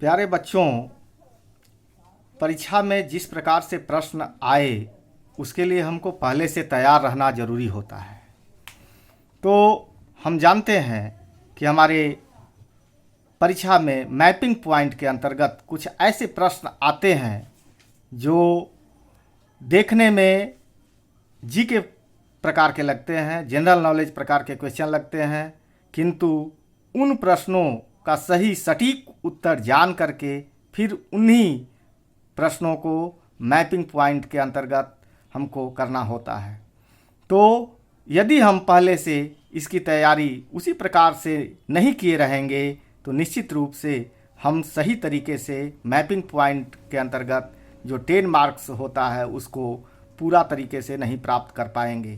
प्यारे बच्चों, परीक्षा में जिस प्रकार से प्रश्न आए उसके लिए हमको पहले से तैयार रहना जरूरी होता है। तो हम जानते हैं कि हमारे परीक्षा में मैपिंग पॉइंट के अंतर्गत कुछ ऐसे प्रश्न आते हैं जो देखने में जी के प्रकार के लगते हैं, जनरल नॉलेज प्रकार के क्वेश्चन लगते हैं, किंतु उन प्रश्नों का सही सटीक उत्तर जान करके फिर उन्हीं प्रश्नों को मैपिंग पॉइंट के अंतर्गत हमको करना होता है। तो यदि हम पहले से इसकी तैयारी उसी प्रकार से नहीं किए रहेंगे तो निश्चित रूप से हम सही तरीके से मैपिंग पॉइंट के अंतर्गत जो 10 मार्क्स होता है उसको पूरा तरीके से नहीं प्राप्त कर पाएंगे।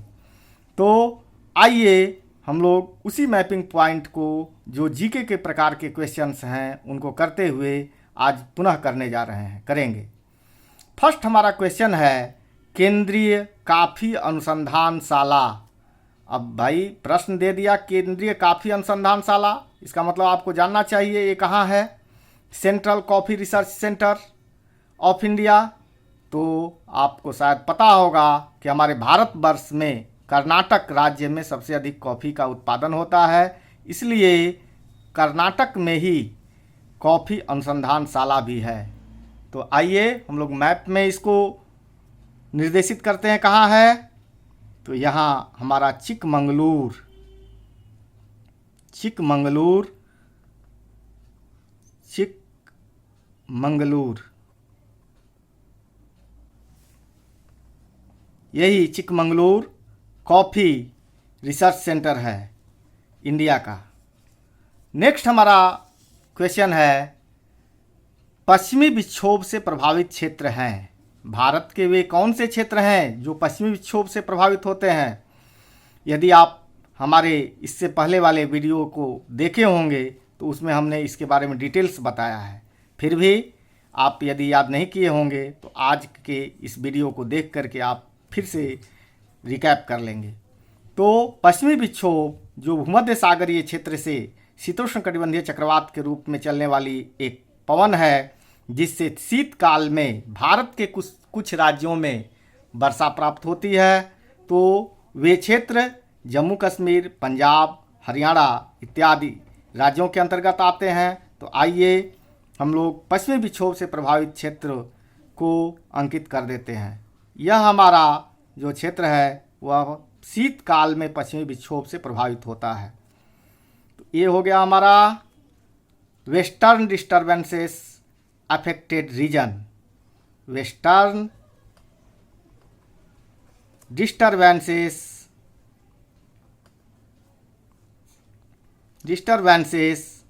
तो आइए हम लोग उसी मैपिंग पॉइंट को जो जीके के प्रकार के क्वेश्चंस हैं उनको करते हुए आज पुनः करेंगे। फर्स्ट हमारा क्वेश्चन है केंद्रीय काफ़ी अनुसंधानशाला। अब भाई प्रश्न दे दिया केंद्रीय काफ़ी अनुसंधानशाला, इसका मतलब आपको जानना चाहिए ये कहाँ है। Central coffee research centre of India. तो आपको शायद पता होगा कि हमारे भारतवर्ष में कर्नाटक राज्य में सबसे अधिक कॉफ़ी का उत्पादन होता है, इसलिए कर्नाटक में ही कॉफ़ी अनुसंधानशाला भी है। तो आइए हम लोग मैप में इसको निर्देशित करते हैं कहाँ है। तो यहाँ हमारा चिकमंगलूर यही चिकमंगलूर कॉफ़ी रिसर्च सेंटर है इंडिया का। नेक्स्ट हमारा क्वेश्चन है पश्चिमी विक्षोभ से प्रभावित क्षेत्र हैं। भारत के वे कौन से क्षेत्र हैं जो पश्चिमी विक्षोभ से प्रभावित होते हैं। यदि आप हमारे इससे पहले वाले वीडियो को देखे होंगे तो उसमें हमने इसके बारे में डिटेल्स बताया है। फिर भी आप यदि याद नहीं किए होंगे तो आज के इस वीडियो को देख करके आप फिर से रिकैप कर लेंगे। तो पश्चिमी विक्षोभ जो भूमध्य सागरीय क्षेत्र से शीतोष्णकटिबंधीय चक्रवात के रूप में चलने वाली एक पवन है, जिससे शीतकाल में भारत के कुछ राज्यों में वर्षा प्राप्त होती है। तो वे क्षेत्र जम्मू कश्मीर, पंजाब, हरियाणा इत्यादि राज्यों के अंतर्गत आते हैं। तो आइए हम लोग पश्चिमी विक्षोभ से प्रभावित क्षेत्र को अंकित कर देते हैं। यह हमारा जो क्षेत्र है वह शीतकाल में पश्चिमी विक्षोभ से प्रभावित होता है। तो ये हो गया हमारा western disturbances affected region. Western disturbances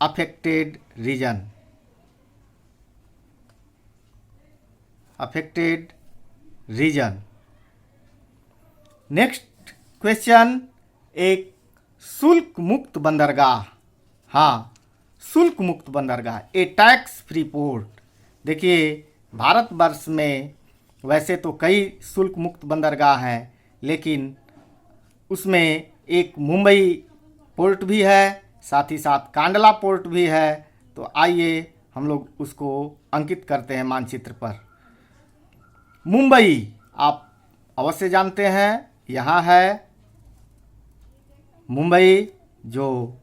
affected region. Next question एक शुल्क मुक्त बंदरगाह। हाँ, शुल्क मुक्त बंदरगाह, ए टैक्स फ्री पोर्ट। देखिए भारतवर्ष में वैसे तो कई शुल्क मुक्त बंदरगाह हैं, लेकिन उसमें एक मुंबई पोर्ट भी है, साथ ही साथ कांडला पोर्ट भी है। तो आइए हम लोग उसको अंकित करते हैं मानचित्र पर। मुंबई आप अवश्य जानते हैं, यहाँ है मुंबई जो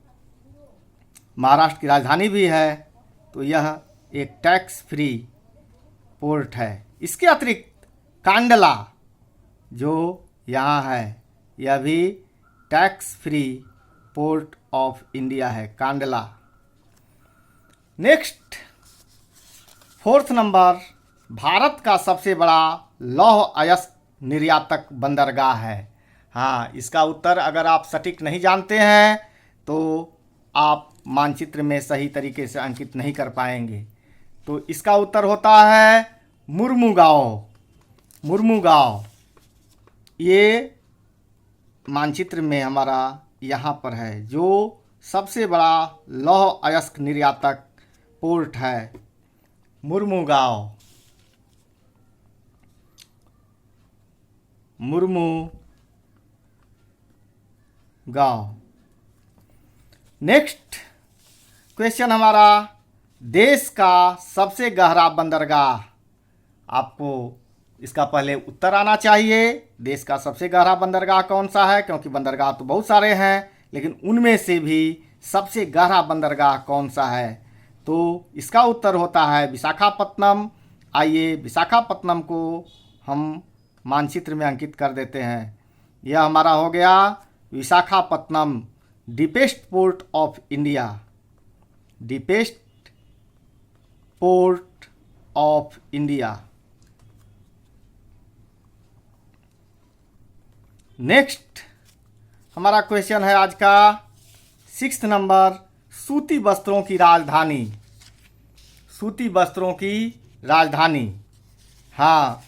महाराष्ट्र की राजधानी भी है। तो यह एक टैक्स फ्री पोर्ट है। इसके अतिरिक्त कांडला जो यहाँ है यह भी tax free port of India है, Kandla. Next fourth number Bharat का सबसे बड़ा लौह अयस्क निर्यातक बंदरगाह है। हाँ, इसका उत्तर अगर आप सटीक नहीं जानते हैं तो आप मानचित्र में सही तरीके से अंकित नहीं कर पाएंगे। तो इसका उत्तर होता है मुर्मुगांव। ये मानचित्र में हमारा यहाँ पर है जो सबसे बड़ा लौह अयस्क निर्यातक पोर्ट है, मुर्मुगांव। नेक्स्ट क्वेश्चन हमारा देश का सबसे गहरा बंदरगाह, आपको इसका पहले उत्तर आना चाहिए। देश का सबसे गहरा बंदरगाह कौन सा है, क्योंकि बंदरगाह तो बहुत सारे हैं, लेकिन उनमें से भी सबसे गहरा बंदरगाह कौन सा है? तो इसका उत्तर होता है विशाखापत्तनम। आइए विशाखापत्तनम को हम मानचित्र में अंकित कर देते हैं। यह हमारा हो गया Visakhapatnam, deepest port of India, deepest port of India. Next हमारा क्वेश्चन है आज का 6th नंबर, सूती वस्त्रों की राजधानी, सूती वस्त्रों की राजधानी। हाँ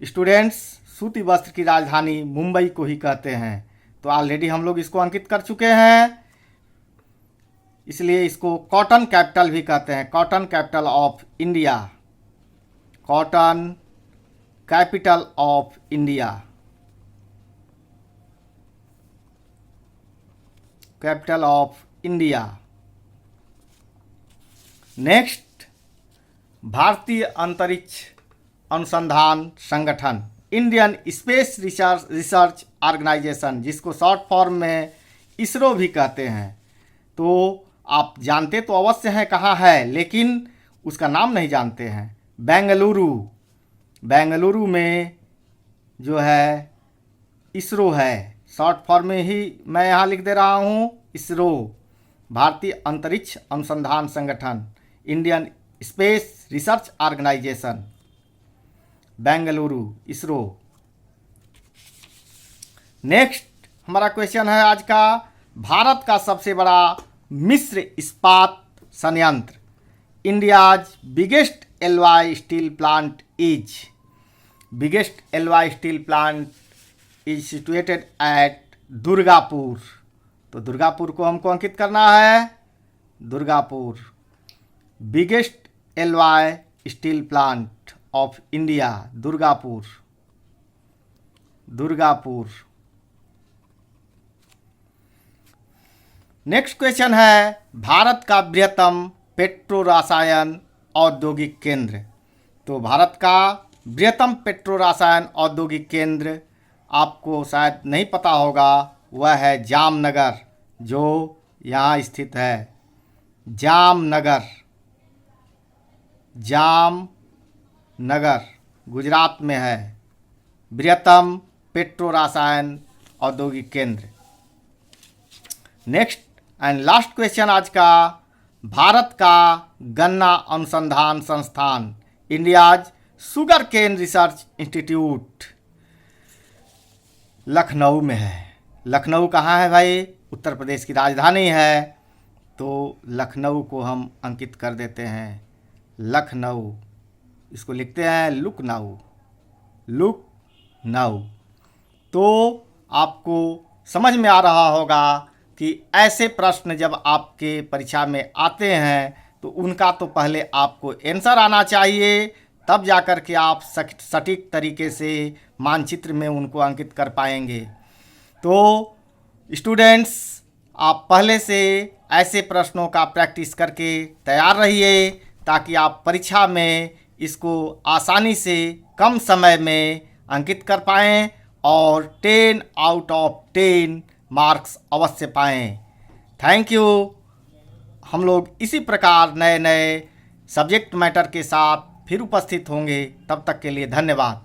स्टूडेंट्स, सूती वस्त्र की राजधानी मुंबई को ही कहते हैं। तो ऑलरेडी हम लोग इसको अंकित कर चुके हैं, इसलिए इसको कॉटन कैपिटल भी कहते हैं, cotton capital of India, cotton capital of India, capital of India. Next, भारतीय अंतरिक्ष अनुसंधान संगठन, इंडियन स्पेस रिसर्च ऑर्गेनाइजेशन, जिसको शॉर्ट फॉर्म में इसरो भी कहते हैं। तो आप जानते तो अवश्य हैं कहाँ है, लेकिन उसका नाम नहीं जानते हैं। बेंगलुरु, बेंगलुरु में जो है इसरो है, शॉर्ट फॉर्म में ही मैं यहाँ लिख दे रहा हूँ इसरो, भारतीय अंतरिक्ष अनुसंधान संगठन, Indian space research organisation, Bengaluru, ISRO. Next हमारा क्वेश्चन है आज का, भारत का सबसे बड़ा मिश्र इस्पात संयंत्र, India's biggest alloy steel plant is, biggest alloy steel plant is situated at Durgapur. तो दुर्गापुर को हमको अंकित करना है, Durgapur, biggest alloy steel plant of India, Durgapur, Durgapur. Next question है, भारत का बृहत्तम पेट्रो रसायन औद्योगिक केंद्र। तो भारत का बृहत्तम पेट्रो रसायन औद्योगिक केंद्र आपको शायद नहीं पता होगा, वह है जामनगर, जो यहाँ स्थित है, जामनगर, जामनगर गुजरात में है, बृहत्तम पेट्रो रसायन औद्योगिक केंद्र। नेक्स्ट एंड लास्ट क्वेश्चन आज का, भारत का गन्ना अनुसंधान संस्थान, India's sugar cane research institute, Lucknow में है। लखनऊ कहाँ है भाई? उत्तर प्रदेश की राजधानी है, तो लखनऊ को हम अंकित कर देते हैं, लखनऊ, इसको लिखते हैं लुकनऊ, लुकनऊ। तो आपको समझ में आ रहा होगा कि ऐसे प्रश्न जब आपके परीक्षा में आते हैं तो उनका तो पहले आपको आंसर आना चाहिए, तब जाकर के आप सटीक तरीके से मानचित्र में उनको अंकित कर पाएंगे। तो स्टूडेंट्स, आप पहले से ऐसे प्रश्नों का प्रैक्टिस करके तैयार रहिए, ताकि आप परीक्षा में इसको आसानी से कम समय में अंकित कर पाएँ और 10 आउट ऑफ 10 मार्क्स अवश्य पाएँ। Thank you. हम लोग इसी प्रकार नए नए सब्जेक्ट मैटर के साथ फिर उपस्थित होंगे, तब तक के लिए धन्यवाद।